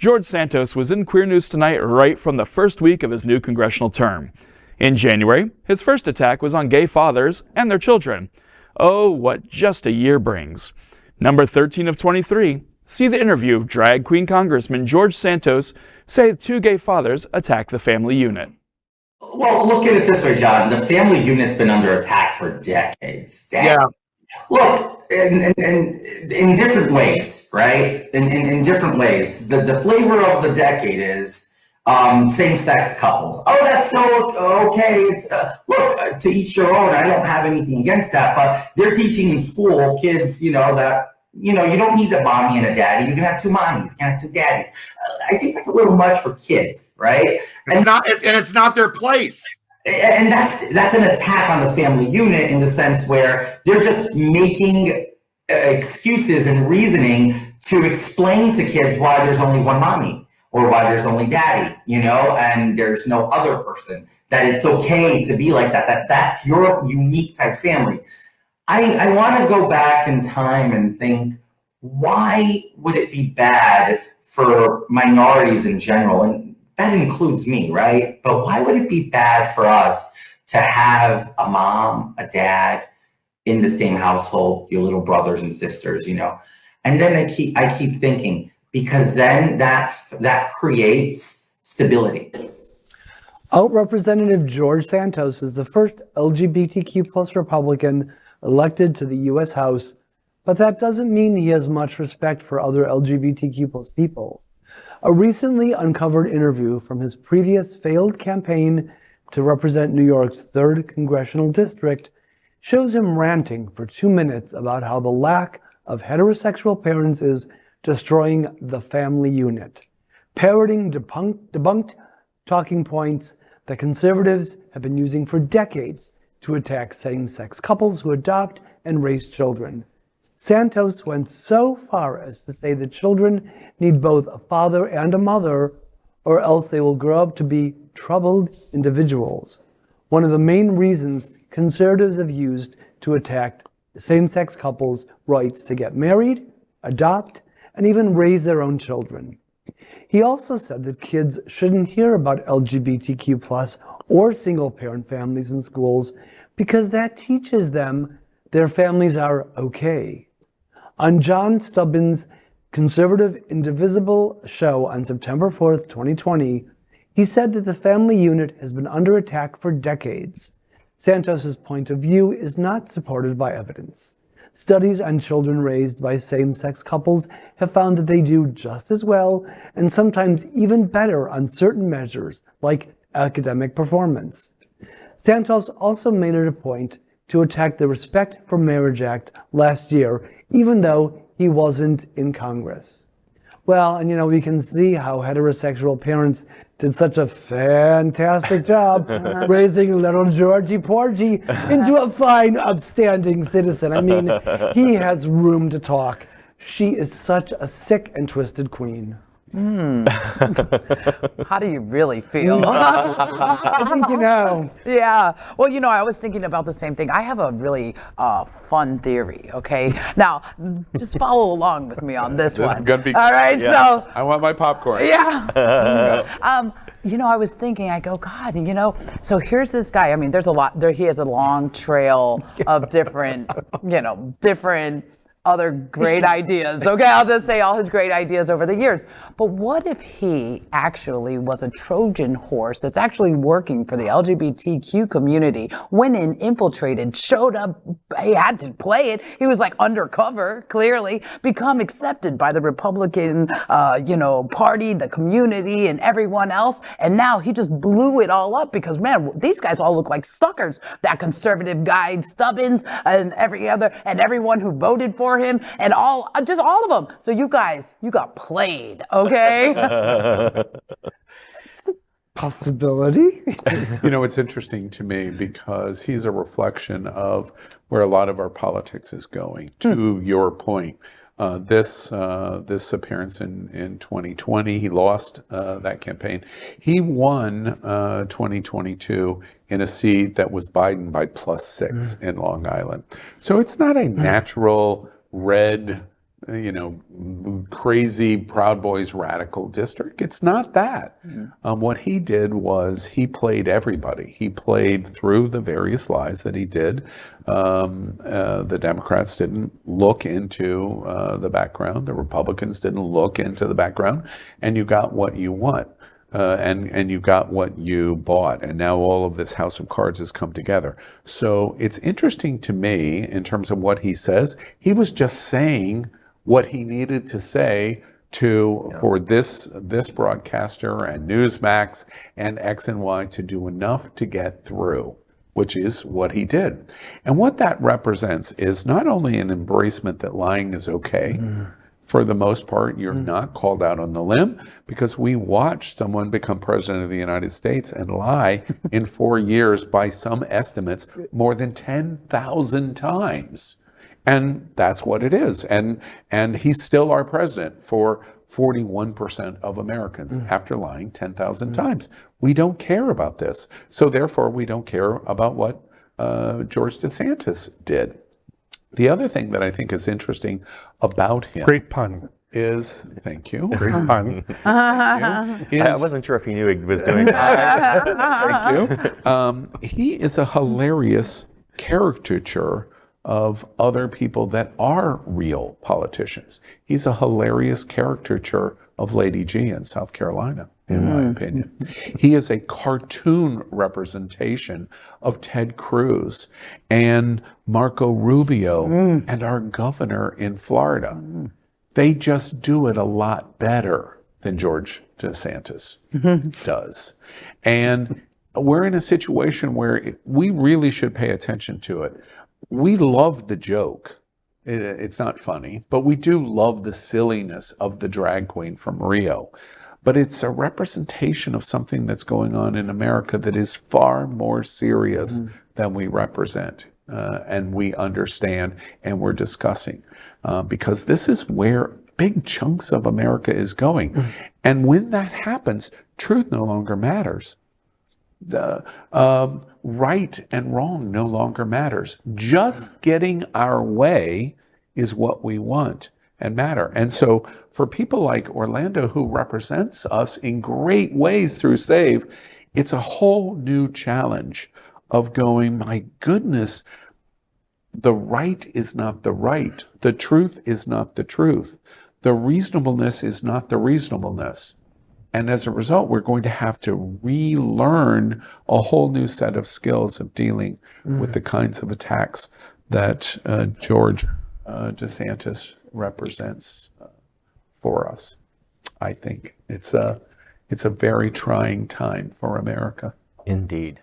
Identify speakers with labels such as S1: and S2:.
S1: George Santos was in Queer News Tonight right from the first week of his new congressional term. In January, his first attack was on gay fathers and their children. Oh, what just a year brings. Number 13 of 23. See the interview of drag queen Congressman George Santos say 2 gay fathers attacked the family unit.
S2: Well, look at it this way, John. The family unit's been under attack for decades.
S3: Yeah.
S2: Look, in different ways, right? In different ways. The flavor of the decade is same-sex couples. Oh, that's so okay. It's look, to each their own. I don't have anything against that, but they're teaching in school kids, that you don't need a mommy and a daddy. You can have 2 mommies. You can have 2 daddies. I think that's a little much for kids, right?
S3: It's not their place.
S2: And that's an attack on the family unit in the sense where they're just making excuses and reasoning to explain to kids why there's only one mommy or why there's only daddy, and there's no other person, that it's okay to be like that that's your unique type family. I want to go back in time and think, why would it be bad for minorities in general? And that includes me, right? But why would it be bad for us to have a mom, a dad in the same household, your little brothers and sisters, And then I keep thinking, because then that creates stability.
S4: Out Representative George Santos is the first LGBTQ plus Republican elected to the U.S. House, but that doesn't mean he has much respect for other LGBTQ plus people. A recently uncovered interview from his previous failed campaign to represent New York's 3rd Congressional District shows him ranting for 2 minutes about how the lack of heterosexual parents is destroying the family unit, parroting debunked talking points that conservatives have been using for decades to attack same-sex couples who adopt and raise children. Santos went so far as to say that children need both a father and a mother, or else they will grow up to be troubled individuals. One of the main reasons conservatives have used to attack same-sex couples' rights to get married, adopt, and even raise their own children. He also said that kids shouldn't hear about LGBTQ plus or single-parent families in schools because that teaches them their families are okay. On John Stubbins' conservative Indivisible show on September 4th, 2020, he said that the family unit has been under attack for decades. Santos's point of view is not supported by evidence. Studies on children raised by same-sex couples have found that they do just as well and sometimes even better on certain measures like academic performance. Santos also made it a point to attack the Respect for Marriage Act last year, even though he wasn't in Congress. Well, and we can see how heterosexual parents did such a fantastic job raising little Georgie Porgy into a fine, upstanding citizen. I mean, he has room to talk. She is such a sick and twisted queen.
S5: How do you really feel?
S4: I think you know.
S5: Yeah. Well, I was thinking about the same thing. I have a really fun theory, okay? Now, just follow along with me on this one.
S3: This is going to be
S5: all right, so...
S3: I want my popcorn.
S5: Yeah. I was thinking, I go, God, so here's this guy. I mean, there's a lot, he has a long trail of different other great ideas. Okay, I'll just say all his great ideas over the years. But what if he actually was a Trojan horse that's actually working for the LGBTQ community, went in, infiltrated, showed up, he had to play it. He was like undercover, clearly, become accepted by the Republican, party, the community, and everyone else. And now he just blew it all up because, man, these guys all look like suckers. That conservative guy, Stubbins, and everyone who voted for him, and all of them. So you guys, you got played, okay?
S4: It's a possibility.
S3: It's interesting to me because he's a reflection of where a lot of our politics is going. To your point, this appearance in 2020, he lost that campaign. He won 2022 in a seat that was Biden by +6 in Long Island. So it's not a natural red crazy Proud Boys radical district. It's not that. What he did was he played everybody. He played through the various lies that he did. The Democrats didn't look into the background. The Republicans didn't look into the background, and you got what you want. And you got what you bought, and now all of this house of cards has come together. So it's interesting to me in terms of what he says. He was just saying what he needed to say for this broadcaster and Newsmax and X and Y to do enough to get through, which is what he did. And what that represents is not only an embracement that lying is okay. For the most part, you're not called out on the limb, because we watched someone become president of the United States and lie in 4 years, by some estimates, more than 10,000 times. And that's what it is. And he's still our president for 41% of Americans after lying 10,000 times. We don't care about this. So therefore, we don't care about what George DeSantis did. The other thing that I think is interesting about him.
S6: Great pun.
S3: Is, thank you.
S6: Great pun.
S7: I wasn't sure if he knew he was doing that.
S3: Thank you. He is a hilarious caricature of other people that are real politicians. He's a hilarious caricature of Lady G in South Carolina, in my opinion. He is a cartoon representation of Ted Cruz and Marco Rubio and our governor in Florida. They just do it a lot better than George DeSantis does. And we're in a situation where we really should pay attention to it. We love the joke. It's not funny, but we do love the silliness of the drag queen from Rio. But it's a representation of something that's going on in America that is far more serious than we represent, and we understand, and we're discussing. Because this is where big chunks of America is going. And when that happens, truth no longer matters. The right and wrong no longer matters. Just getting our way is what we want and matter. And so for people like Orlando, who represents us in great ways through SAVE, it's a whole new challenge of going, my goodness, the right is not the right. The truth is not the truth. The reasonableness is not the reasonableness. And as a result, we're going to have to relearn a whole new set of skills of dealing with the kinds of attacks that George DeSantis represents for us. I think it's a very trying time for America.
S7: Indeed.